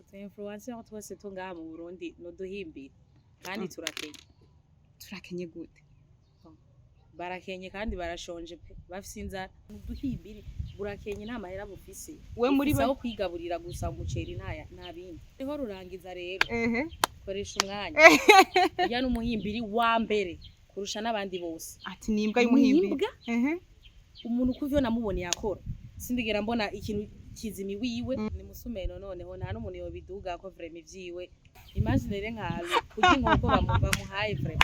utu influencer twese tungaha mu Burundi no duhimbira kandi turakenye gute barakenye kandi barashonje pe bafise inzara duhimbire burakenye nta mahera bufise we muri bo kwigaburira gusa umuceri nta bindi niho rurangiza rero koresha umwanya ya n'umuhimbiri wa mbere kurusha n'abandi bose ati nimbwa y'umuhimbiri umuntu kuvyo namubone yakora sindigera mbona ikintu kizimi wiwe ni musumeno noneho nta n'umuntu yobiduga ko vraiment ivyiwe imagine rero nkalo kugira inkoko bamuhaye vraiment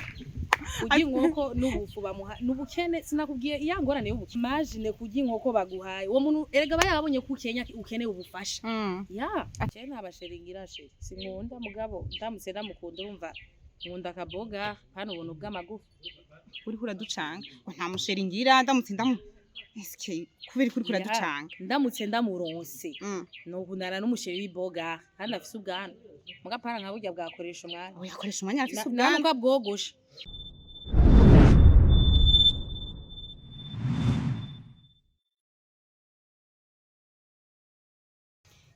kugira inkoko n'ubufu bamuha n'ubukene sinakubwiye iyangorane y'ubuki imagine kugira inkoko baguhaye uwo muntu erega bayabonye ku Kenya ukene ubufasha ya cyane ntabasheringira sheri sinkunda mugabo ndamutse ndamukunda urumva nkunda kaboga hano ubuntu bw'amagufa uri kuraducanga nta musheri ngira ndamutse eske kubera kuri kuraducanga ndamutse ndamuronse no kunara n'umusheri w'iboga kandi afise ubwana mugapara nka burya bwakoresha umwanya yakoresha umwanya afise ubwana ntabwo bwogosha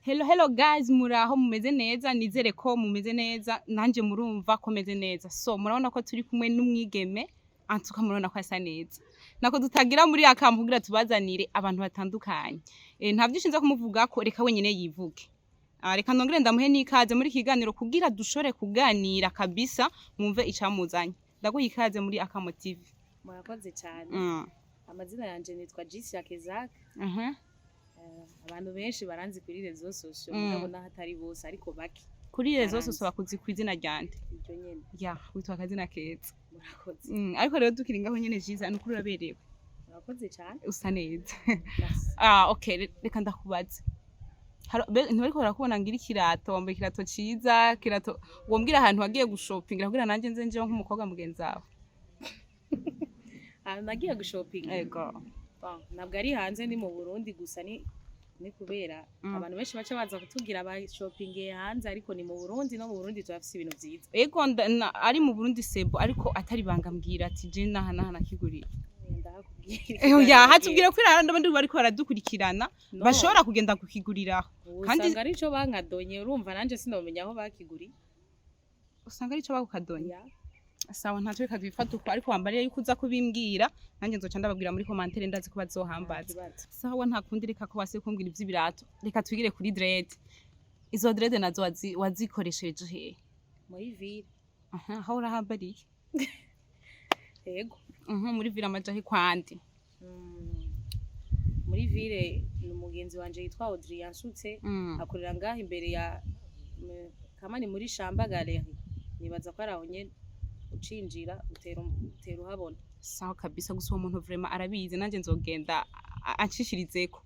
Hello guys, muraho mumeze neza nizere ko mumeze neza nanje murumva ko meze neza so murabona ko turi kumwe n'umwigeme antuka murabona ko asa neza nako dutagira muri akampugira tubazanire abantu batandukanye nta byishinze kumuvuga ko reka wenyene yivuge reka ndongere ndamuhe nikaze muri kiganiro kugira dushore kuganira kabisa mumve icamuzanye ndaguha ikaze muri Akamo TV murakoze cyane amazina yanje nitwa Jisi Yakezak abantu benshi baranzi kuri rezo social ndabona hatari bose ariko baki kuri rezo social bakuzi ku izina ryande iryo nyene ya witwa akazina keza murakoze ariko rero dukiringaho nyene jiza n'ukuri uraberewe murakoze cyane usa neza okay reka ndakubaza ntibariko barakubona ngira ikirato wambaye ikirato ciza kirato wombwira ahantu wagiye gushopingira kugira nanje nze njeho nk'umukobwa mugenzi wawe nagiye gushopinga yego nabwo ari hanze ni mu Burundi gusa ni kubera abantu benshi baca baza kutubwira aba shopping hanze ariko ni mu Burundi no mu Burundi turafise ibintu vyiza yego ari mu Burundi sebo ariko atari bangambwira ati je naha nakigurira ya hatubwira ko iranda abandi bariko baradukurikirana bashobora kugenda kukiguriraho kandi usanga arico bankadonye urumva nanje sinomenya aho bakiguriye usanga arico bakukadonye sawa ntacyo bikadufata uko ariko wambariye yuko uza kubimbwira nanjye nzoca ndababwira muri commentaire ndazi ko bazohambaza sawa nta kundi reka ko base kumbwira ivy'ibirato reka twigire kuri dread izo dread nazo wazikoresheje he muri ville aho urahambariye yego muri ville amajahi kwandi muri ville n'umugenzi wanje yitwa Audrey yansutse akorera ngaho imbere ya kamani muri Shamba Galerie nibaza ko araho nyene ucinjira utera uhabona sawa kabisa gusa uwo muntu vraiment arabizi nanje nzogenda acishirizeko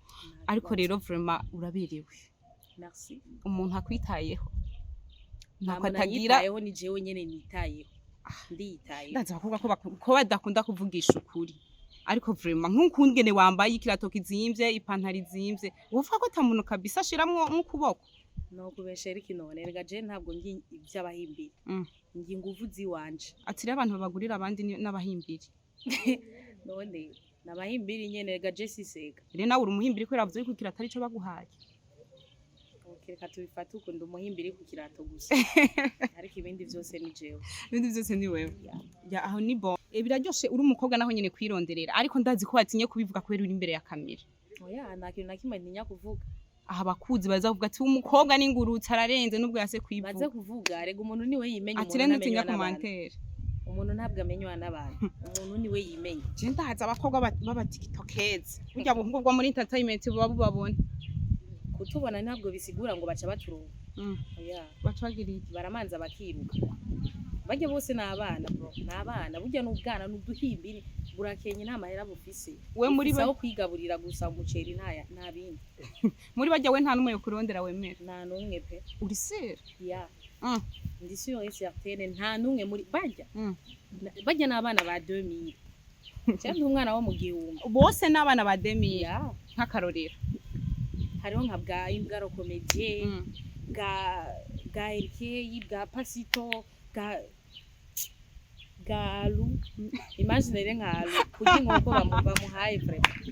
ariko rero vraiment uraberewe merci umuntu akwitayeho ntako atagira yeho ni jewe nyene nitayeho nditayeho ndaza bakuvuga ko badakunda kuvugisha ukuri ariko vraiment nk'ukungene wambaye ikirato kizimvye ipantaro izimvye uvuga ko atamuntu kabisa ashiramwo nk'ukuboko no kubeshera ikinone rega je ntabwo ngi ivy'abahimbiri ngi nguvu ziwanje atira abantu babagurira abandi n'abahimbiri none nabahimbiri nyene rega je sisega rero nawe uri umuhimbiri ko ravuze ko kirato arico baguhaye reka tubifata uko ndi umuhimbiri ku kirato gusa ariko ibindi vyose ni jewe ibindi vyose ni wewe ya aho ni bon biraryoshe uri umukobwa naho nyene kwironderera ariko ndazi ko watinye kubivuga kubera uri imbere ya kamera oya nta kintu na kimwe ntinya kuvuga aha bakuzi bazavuga ati umukobwa n'ingurutse ararenze nubwo yase kwivuga baze kuvuga rega umuntu niwe yimenye umuntu ntamenye commentaire umuntu ntabwo amenywa n'abantu umuntu niwe yimenye je ndaza abakobwa baba tiktokers burya buhungu bwo muri entertainment baba babone kutubona ntabwo bisigura ngo baca baturuka oya bacagiriye baramanza bakiruka bajye bose n'abana bro n'abana burya n'ubwana n'uduhimbiri burakenye nta mahera bufise we muri baho kwigaburira gusa umuceri nta bindi muri bajya we nta numwe yo kurondera wemera nta numwe pe uri sire ya ndi sûr et certaine nta numwe muri bajya n'abana ba 2000 cyangwa umwana wo mu gihumbi bose n'abana ba 2000 nk'akarorero hariho nka bwa Imbwaro Comedie bwa Erikei bwa Pasito galu imagine rero nkalu kugira inkoko bamuhaye vraiment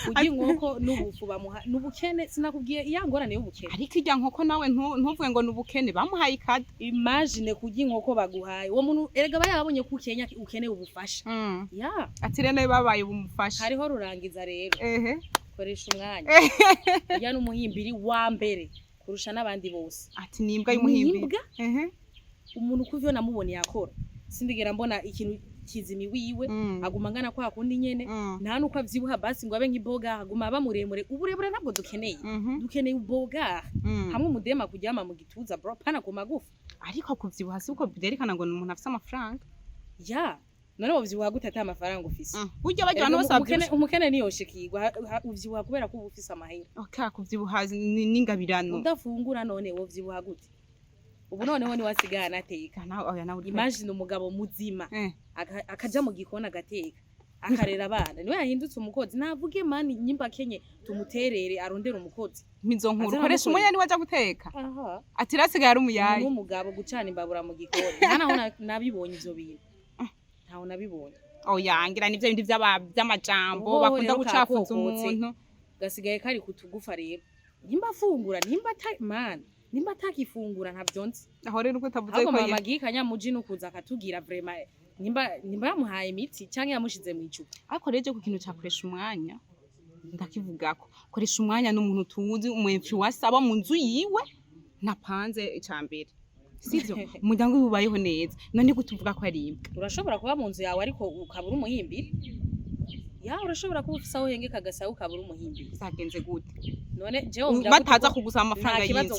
kurya inkoko n'ubufu bamuha n'ubukene sinakubwiye iyangorane y'ubukene ariko irya nkoko nawe ntuvuge ngo n'ubukene bamuhaye ikada. imagine kurya inkoko baguhaye uwo muntu erega bayabonye ko ukenya ukeneye ubufasha ya ati rero nawe babaye bumufasha. hariho rurangiza rero koresha umwanya urya n'umuhimbiri wa mbere kurusha n'abandi bose ati nimbwa y'umuhimbiri umuntu kuvyo namubonye yakora sindigera mbona ikintu kizimi wiwe aguma ngana kwa kundi nyene nta nuko avyibuha basi ngo abe nk'iboga aguma aba muremure uburebure ntabwo dukeneye dukeneye uboga hamwe umudema kuryama mu gituza bro pana ku magufa ariko kuvyibuha si uko byerekana ngo umuntu afise amafaranga ya none wavyibuha gute ata amafaranga ufise burya bajya abantu bose umukene niyoshikirwa uvyibuha kubera ko ufise amahera okay kuvyibuha n'ingabirano udafungura none wovyibuha gute ubu noneho ni wasigana ateka imagine umugabo muzima akaja mu gikona agateka akarera abana niwe yahindutse umukozi navuge mani nyimba kenye tumuterere arondera umukozi mizo nkuru koresha umunya ni waja guteka ati rasigaye ari umuyayi n'umugabo gucana imbabura mu gikoni hanaho nabibonye ivyo bintu ntaho nabibonye yangira nivyo bindi by'amajambo bakunda gucafuza umuntu gasigaye kari kutugufa rero nimba afungura nimba man nimba atakifungura ntavyonzi aho rero uko tavuze ko mama gikanya muji nukuza akatugira vraiment nimba yamuhaye imiti canke yamushize mu icupa ariko reje ku kintu cakoresha umwanya ndakivugako koresha umwanya n'umuntu tuzi umwemfluencer aba mu nzu yiwe napanze icambere sivyo umuryango wibayeho neza none gutuvuga ko ari imbwa urashobora kuba mu nzu yawe ariko ukabura umuhimbiri ya urashobora kuba ufise aho hengeka gasaba ukabura umuhimbiri zagenze gute none jewe bataza kugusaba amafaranga y'inzu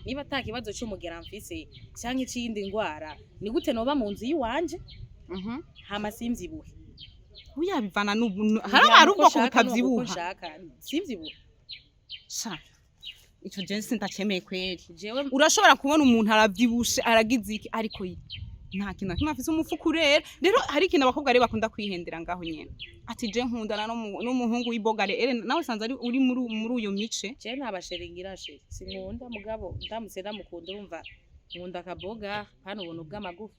niba ata kibazo cy'umugera mfise cyangwa ikindi ngwara ni gute noba mu nzu yiwanje hama simvyibuhe uyabivana n'ubu hari ubwo kutabyibuha simvyibuhe sha ico jensi ndacemeye kweri jewe urashobora kubona umuntu aravyibushe aragize iki ariko nta kintu kimwe afise umufuko urera rero hari ikintu abakobwa rero bakunda kwihendera ngaho nyene ati je nkundana n'umuhungu w'ibogare nawe sanze ari uri muri uyo mice je ntabasheringira she sinkunda mugabo ndamutse ndamukunda urumva nkunda akaboga hano ubuntu bw'amagufa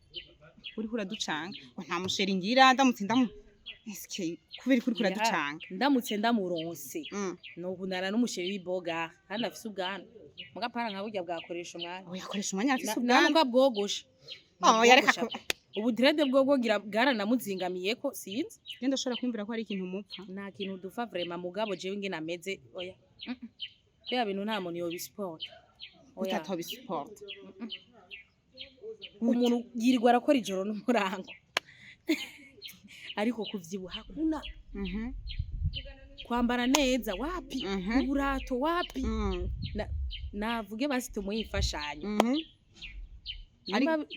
uri kuraducanga ngo nta musheringira ndamutse eske kubera kuri kuraducanga ndamutse ndamuronse no kunara n'umusheri w'iboga kandi afise ubwana mugapara nka burya bwakoresha umwanya yakoresha umwanya afise ubwana ntabwo bwogosha yareka ubu direde bwogogira bwaranamuzingamiye ko sinzi genda ushobora kwimvira ko ari ikintu mupfa nta kintu dufa vraiment mugabo jewe nge nameze oya bya bintu nta muntu yobisipota oya atabisipota umuntu yirirwa arakora ijoro n'umurango ariko kuvyibuha kuna kwambara neza wapi uburato wapi navuge basi tumuyifashanya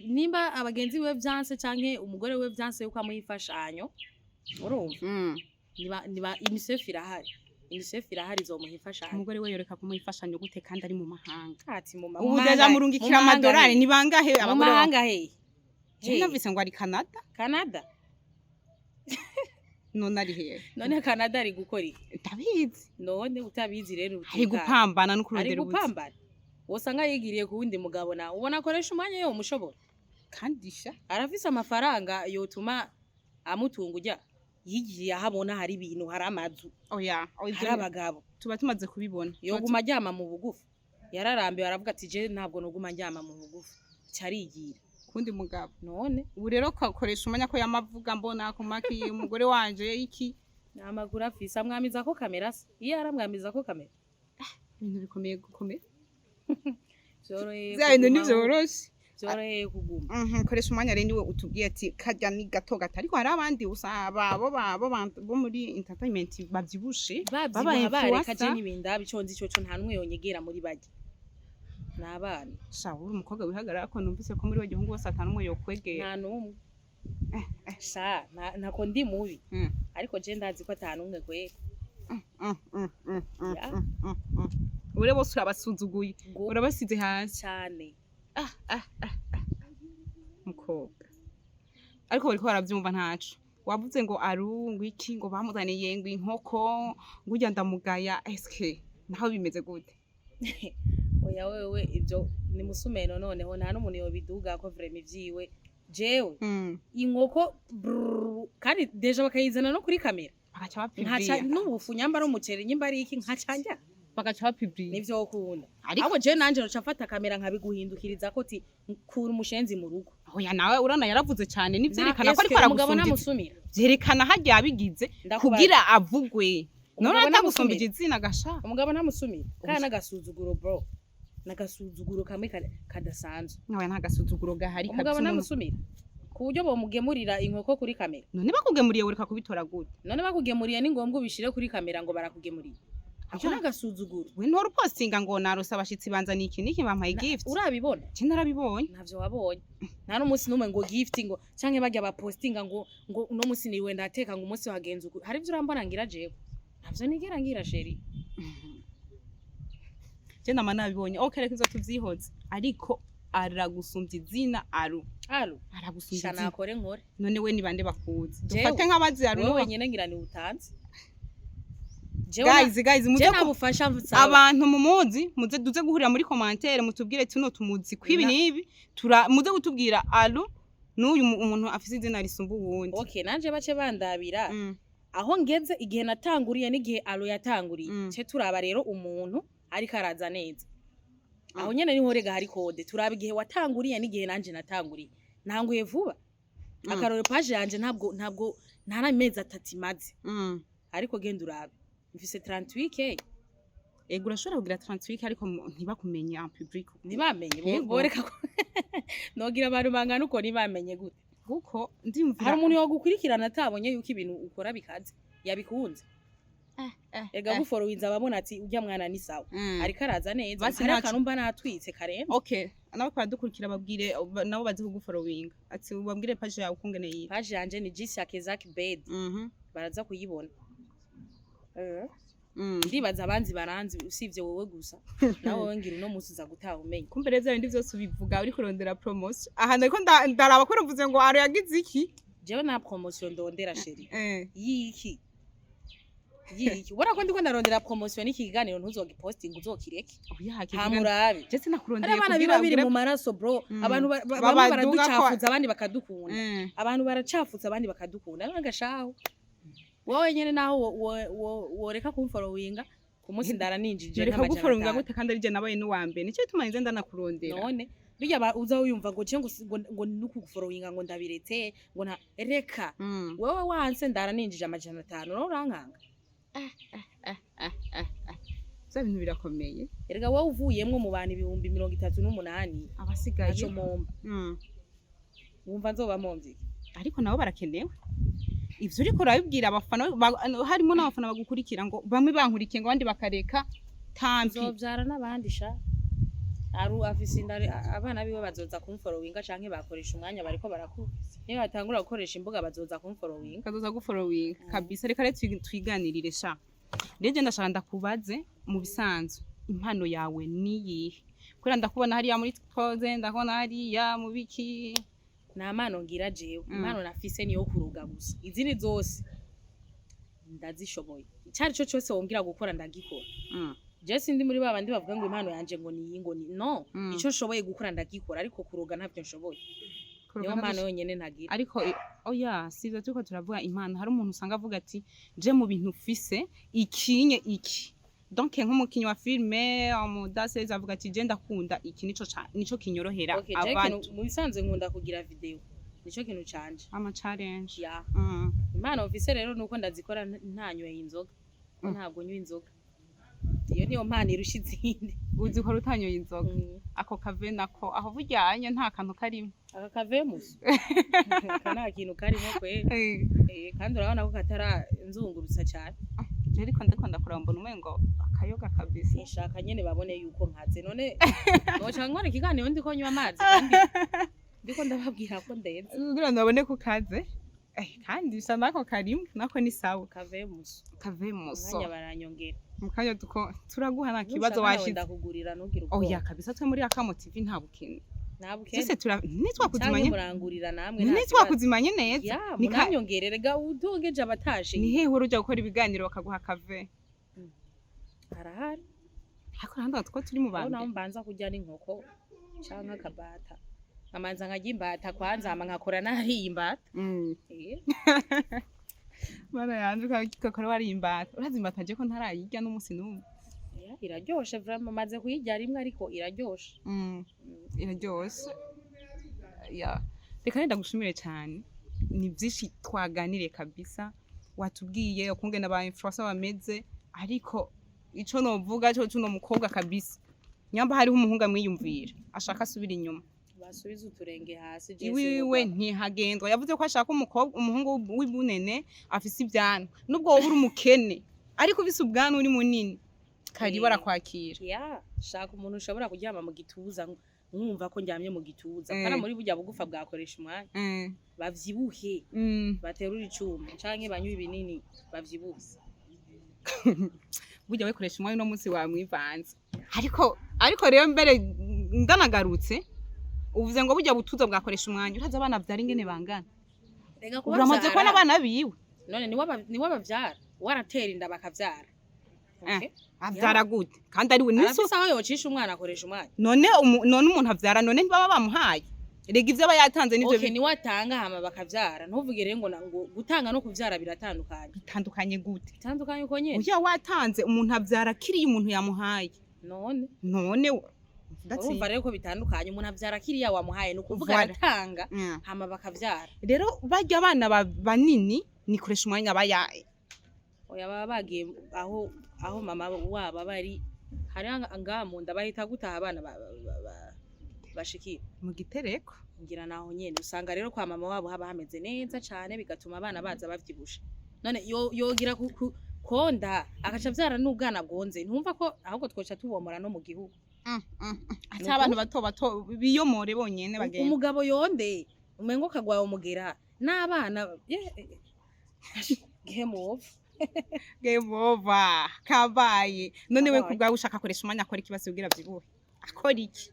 nimba abagenzi we vyanse canke umugore we vyanse yuko amuyifashanyo urumva niba UNICEF irahari izomuhifashanyo umugore we yoreka kumuyifashanyo gute kandi ari mu mahanga ati mu mahanga ubu deja murungikira amadolari ni bangahe abagore mu mahanga je navise ngo ari Canada none ari hehe none Canada ari gukora iki ndabizi none utabizi rero ari gupambana no kurondera ubuzi wosanga yigiriye ku wundi mugabo nawe ubona akoresha umwanya yo umushobora kandi sha arafise amafaranga yotuma amutunga ujya yigiriye ahabona hari ibintu hari amazu hari abagabo tuba tumaze kubibona yoguma ajyama mu bugufi yararambiwe aravuga ati je ntabwo noguma njyama mu bugufi cyarigira kundi mugabo none ubu rero kakoresha umwanya ko yamavuga mbona ku maki umugore wanje iki namakuru afise amwamiza ko kamera se iyo aramwamiza ko kamera ibintu bikomeye gukomera zoroye byoroheye kuguma koresha umwanya rero niwe utubwiye ati kajya ni gato gato ariko hari abandi usaba bo muri entertainment bavyibushe babaye bareka n'ibinda biconze ico nta numwe yonyegera muri bajye nabana shawo uri umukobwa wihagarara ko numvise ko muri we gihungu wose atanumwe yokwegera nta numwe sha nako ndi mubi ariko je ndazi ko atanumwe kwera ure bose urabasuzuguye urabasize hasi cyane mukobwa ariko bariko baravyumva ntaco wavuze ngo arungu iki ngo bamuzaniye ngo inkoko ngujya ndamugaya eske naho bimeze gute oya wewe ibyo ni musumeno noneho nta n'umuntu yobiduga ko vraiment ivyiwe jewe inkoko kandi deja bakayizana no kuri kamera bagaca nkaca bapibiriya n'ubufu nyambara umuceri nyimba ari iki nkacanja bagaca bapibiriya nivyo ukunda Ariko- ariko je nanje noca mfata kamera nkabiguhindukiriza ko ti kura umushenzi mu rugo oya nawe urana yaravuze cyane nivyerekana ko ariko umugabo aragusumbije namusumira vyerekana harya yabigize Ndakubaza. kugira avugwe none Umugabo atagusumbije izina gasha umugabo namusumira kandi n'agasuzuguro bro n'agasuzuguro kamwe kadasanzwe nawe nta gasuzuguro gahari umugabo kabisa umuntu- namusumira ku buryo bomugemurira inkoko kuri kamera none bakugemuriye ureka kubitora gute none bakugemuriye ni ngombwa ubishire kuri kamera ngo barakugemuriye ako n'agasuzuguro we ntora upostinga ngo narose abashitsi banzaniye iki niki bampaye gift urabibona je narabibonye ntavyo wabonye nta n'umunsi n'umwe ngo gift ngo canke barya bapostinga ngo uno munsi niwe ndateka ngo umunsi wagenze uku hari ivyo urambona ngira jewe ntavyo nigera ngira sheri je nama nabibonye okay reka izo tuvyihoze ariko aragusumbya izina alo aragusumbya sha izina nakore nkore none we ni bande bakuzi Jewe- dufate nk'abazi wewe aru wenyene ngira ni utanze jewe guys muze je ku- nabufasha nsaba abantu mumuzi muze duze guhurira muri commentaire mutubwire tuno tumuzi kwibi Na- nibi muze gutubwira alo n'uyu umuntu afise izina risumba uwundi okay nanje bace bandabira Mm. aho ngeze igihe natanguriye n'igihe alo yatanguriye Mm. ce turaba rero umuntu ariko araza neza aho nyene niho rega hari kode turaba igihe watanguriye n'igihe nanje natanguriye ntanguye vuba akarore page yanje ntabwo nta n'amezi atatu imaze Mm. ariko genda urabe mfise 38k Ego urashobora kugira 38 ariko ntibakumenye en public ntibamenye Yego. boreka ko nogira abantu bangana uko ntibamenye gute kuko ndimvira hari umuntu yogukurikirana atabonye yuko ibintu ukora bikaze yabikunze ega guforowinza ababona ati ujya mwana ni sawa ariko araza neza Basi hari ntaco- akantu mba natwitse karenze okay nabo baradukurikira babwire nabo bazi kugufollowinga ati babwire page yawe ukungene yiwe page yanje ni Jisiake Zack Bed baraza kuyibona ndibaza abanzi baranzi usivye wowe gusa nawe wowe ngira uno munsi uza gutaha umenye kumbe reza bindi vyose ubivuga uri kurondera promotion aha nariko ndaraba ko ruvuze ngo aro yagize iki jewe na promotion ndondera sheri eh yiki ubona ko ndiko ndarondera promotion n'iki kiganiro ntuzogipostinga uzokireke oya hamurabe je sinakurondeye ari abana biba biri mu maraso bro abantu bamwe baraducafuza abandi bakadukunda abantu baracafutse abandi bakadukunda n'agashaho wowe nyene naho woreka kumfollowinga ku munsi ndaraninjije reka gufollowinga gute kandi ari je nabaye n'uwambere nicyo bituma nze ndanakurondera none bijya uza wiyumva ngo je ngo nukugufollowinga ngo ndabiretse ngo nta reka wowe wanse ndaraninjije amajana 5 no urankanga bya bintu birakomeye erega wowe uvuyemwo mu bantu 38,000 abasigaye aco momba wumva nzoba momvye ariko nabo barakenewe ivyo uriko urabibwira abafana harimo n'abafana bagukurikira ngo bamwe bankurikiye ngo abandi bakareka tampi zovyara n'abandi sha aru afise indari abana biwe bazoza kumfollowinga canke bakoresha umwanya bariko barakura niyo batangura gukoresha imbuga bazoza kumfollowinga kazoza gufollowinga kabisa reka rero twiganirire sha rero ndashaka ndakubaze mu bisanzwe impano yawe niyihe kubera ndakubona hariya muri twoze ndakubona hariya mu biki nta mpano ngira jewe impano nafise niyo kuruga gusa izindi zose ndazishoboye icari cyo cyose wombwira gukora ndagikora je sindi muri babandi bavuga ngo impano yanje ngo ni no ico nshoboye gukora ndagikora ariko kuruga ntavyo nshoboye niyo mpano yonyene ntagira ariko oya sivyo turiko turavuga impano hari umuntu usanga avuga ati je mu bintu ufise ikinye iki donc nk'umukinyi wa filme umudase avuga ati je ndakunda iki nico kinyorohera abantu mu bisanzwe nkunda kugira video nico kintu canje ama challenge ya impano mfise rero nuko ndazikora ntanyweye inzoga ntabwo nywa inzoga iyo niyo mpano irusha izindi uzi ko rutanyoye inzoga ako kave nako aho bujyanye nta kantu karimo aka kave muso kana kintu karimo kwe kandi urabona ko katara nzungurutsa cyane ariko ndakunda kurambona umengo akayoga kabisa nshaka nyene babone yuko nkaze none noca nkora ikiganiro ndiko nywa amazi kandi ndiko ndababwira ko ndeze kugira ngo babone ko kaze kandi bisa nako karimo nako ni sawa kave muso mwanya baranyongera mukanya turaguha nta kibazo washize ndakugurira nugira uko oya kabisa twe muri Akamo TV nta bukene sese nitwakuzimanye murangurira namwe nitwakuzimanye neza ya munanyongererega utongeje abataje ni hehe uruja gukora ibiganiro bakaguha kave harahari ariko handa two turi mu bandi naho mbanza kujya n'inkoko canka akabata amanza nkajya imbata kwanza ama nkakora nari imbata Bana yanje kakora warimbata. Urazimbata je ko ntarayirya n'umunsi n'umwe. Iraryoshe vraiment maze kuyirya rimwe ariko iraryoshe. Iraryoshe. Ya. Reka nenda gushimire cyane. Ni byinshi twaganire kabisa. Watubwiye ukungena ba influencer bameze ariko ico novuga cyo cuno mukobwa kabisa. Nyamba hariho umuhunga mwiyumvira ashaka asubira inyuma. Basubiza uturenge hasi Iwiwe ntihagendwa yavuze ko ashaka umukobwa umuhungu w'ibunene afise ibyano nubwo wowe uri umukene ariko ufise ubwana uri munini kari barakwakira shaka umuntu ushobora kuryama mu gituza mwumva ko ndyamye mu gituza kana muri burya bugufa bwakoresha umwanya bavyibuhe baterura icuma canke banywa ibinini bavyibuhe burya wekoresha umwanya no munsi wamwivanze ariko rero mbere ndanagarutse uvuze ngo burya butuza bwakoresha umwanya uraza abana byari ingene bangana uramaze ko n'abana biwe none ni wabavyara waratera inda bakavyara avyara gute kandi ari we niso aho yocisha umwana akoresha umwanya none umuntu avyara none ntibaba bamuhaye rega ivyo aba yatanze nivyo ni watanga hama bakavyara ntuvuge rero ngo gutanga no kuvyara bitandukanye gute bitandukanye uko nyene uya watanze umuntu avyara kiriye umuntu yamuhaye none urumva rero ko bitandukanye umuntu avyara kiriya wamuhaye ni ukuvuga aratanga hama bakavyara rero barya abana banini nikoresha umwanya bayaye oya baba bagiye aho mama wabo bari hari ngaha mu nda bahita gutaha abana bashikira mu gitereko ngira naho nyene usanga rero kwa mama wabo haba hameze neza cane bigatuma abana baza bavyibusha none yogira konda agaca vyara n'ubwana bwonze ntumva ko ahubwo twoca tubomora no mu gihugu ati abantu bato biyomore bonyene bagenda umugabo yonde umengo kagwaye umugera n'abana game over kabaye none we kubwa ushaka koresha umwanya akora ikibazo ugira vyibuhe akora iki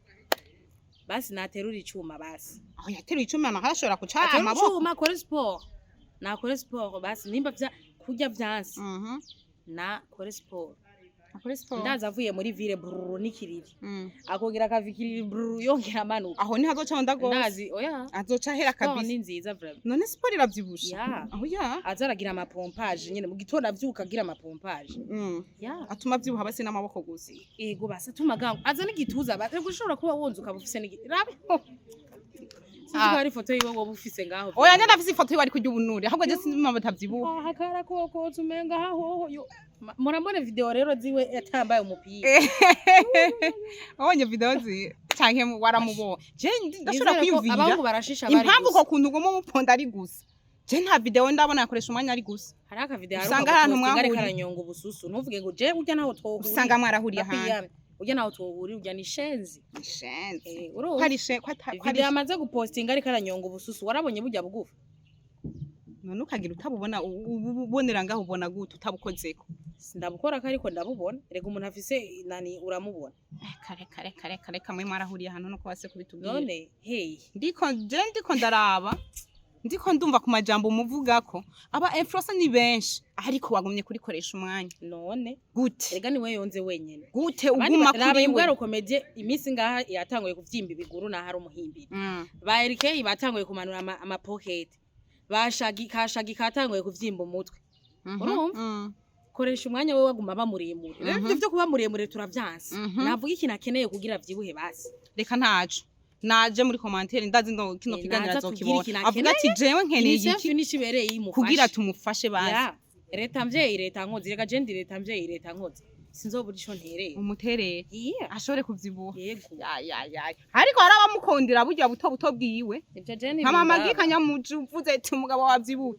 basi naterura icuma basi aho yaterura icuma nahashobora kuca amaboko icuma nakore sport basi nimba kurya vyansi na kore sport ndaza avuye muri ville brrr nikiriri akongera akavikirira brrr yongera amanuka aho ni hazoca onda gose ndazi oya azoca hera kabisa ni nziza vraiment none sport iravyibusha aho azaragira ama pompage nyene mu gitondo avyuka agira ama pompage atuma vyuha base n'amaboko gusa ego basa atuma gango aza n'igituza base gushobora kuba wonze ukabufise n'igirabe hari ifoto yiwe ngo bufise ngaho oya nyana afise ifoto yiwe ari kurya ubunure ahubwo je sinzi mama batavyibuha hakara koko tumenga haho yo murambone video rero ziwe yatambaye umupira abonye video zi canke waramubonye je ndashobora kwiyumvira abantu barashisha bari impamvu ko kuntu ugomo muponda ari gusa je nta video ndabona yakoresha umwanya ari gusa hari aka video usanga ahantu mwahuri karanyonga ubususu ntuvuge ngo je urya naho twohuri usanga mwarahuriye ahantu urya naho twohuri urya ni shenzi ko video amaze gupostinga ari karanyonga ubususu warabonye burya bugufa none ukagira utabubona ubonera ngaho ubona gute utabukozeko ndabukora ariko ndabubona rega umuntu afise nani uramubona kare kamwe marahuriye ahantu no kwase kubitubwira none hey ndiko ndaraba ndiko ndumva ku majambo umuvugako aba influencer ni benshi ariko wagumye kurikoresha umwanya none gute rega niwe yonze wenyene gute uguma kuri imbwaro komedie iminsi ngaha yatanguye kuvyimba ibiguru na hari umuhimbiri ba RK batanguye kumanura ama pocket kashagi katanguye kuvyimba umutwe urumva koresha umwanya we waguma bamuremure rero ivyo kuba muremure turavyanse navuga ikintu akeneye kugira vyibuhe basi reka ntaco naje muri commentaire ndazi ndo kino kiganira azokibona avuga ati jewe nkeneye iki nishibereye imufashe kugira tumufashe basi leta mvyeyi leta nkozi reka je ndi leta mvyeyi leta nkozi sinzobura ico ntereye umutereye ashobore kuvyibuha yego ariko harabamukondera burya buto bwiwe ivyo je ni mama magikanya muje uvuze ati umugabo wavyibuha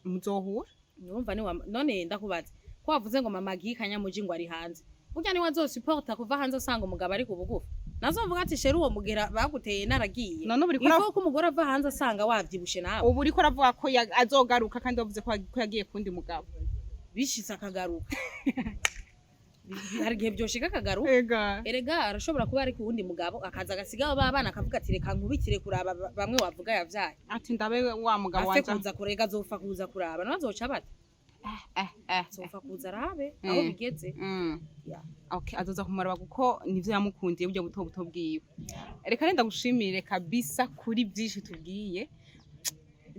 muzohura numva ni none ndakubaza ko wavuze ngo mama gikanya muje ngo ari hanze burya ni wazosupporta kuva hanze asanga umugabo ari kubugufa nazovuga ati sheru uwo mugera baguteye naragiye none buri ko umugore ava hanze asanga wavyibushe nawe ubu uriko ravuga ko azogaruka kandi wavuze ko yagiye kundi mugabo bishitse akagaruka hari gihe byoshika akagaruka erega arashobora kuba ari ku wundi mugabo akaza agasigaho babana akavuga ati reka nkubitire kuraba bamwe wavuga yavyaye ati ndabe wa mugabo wanje kuza kurega azofa kuza kuraba nazoca bata azofa kuza arabe aho bigeze okay azoza kumuraba kuko nivyo yamukundiye buryo buto bwiwe reka nenda gushimire kabisa kuri byinshi tubwiye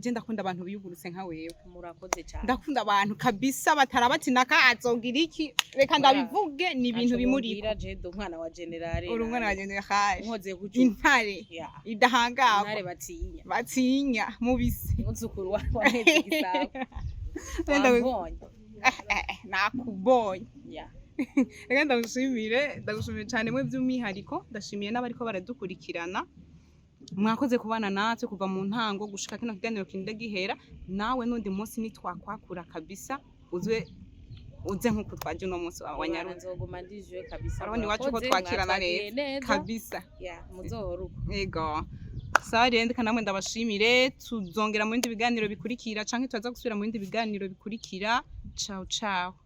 je ndakunda abantu biyugurutse nka wewe. murakoze cyane Ndakunda abantu kabisa batarabati naka azogira iki reka ndabivuge ni ibintu bimuriko. je do umwana wa generale Uri umwana wa generale. nkoze kucu Intare idahangagwa. intare batinya Batinya mubisi. umuzukuru wa mpeze gisabo wambonye Nakubonye. ya Reka ndagushimire cyane mwe by'umwihariko ndashimiye n'abariko baradukurikirana. Mwakoze kubana natwe kuva mu ntango gushika kino kiganiro kinde gihera nawe nundi munsi nitwakwakura kabisa uze nkuko twaje no munsi wa Nyaruzi nzoguma ndijwe kabisa aroni wacu ko twakirana neza kabisa ya muzohoruka ego sawa rero ndeka namwe ndabashimire tuzongera mu bindi biganiro bikurikira canke tuza gusubira mu bindi biganiro bikurikira ciao ciao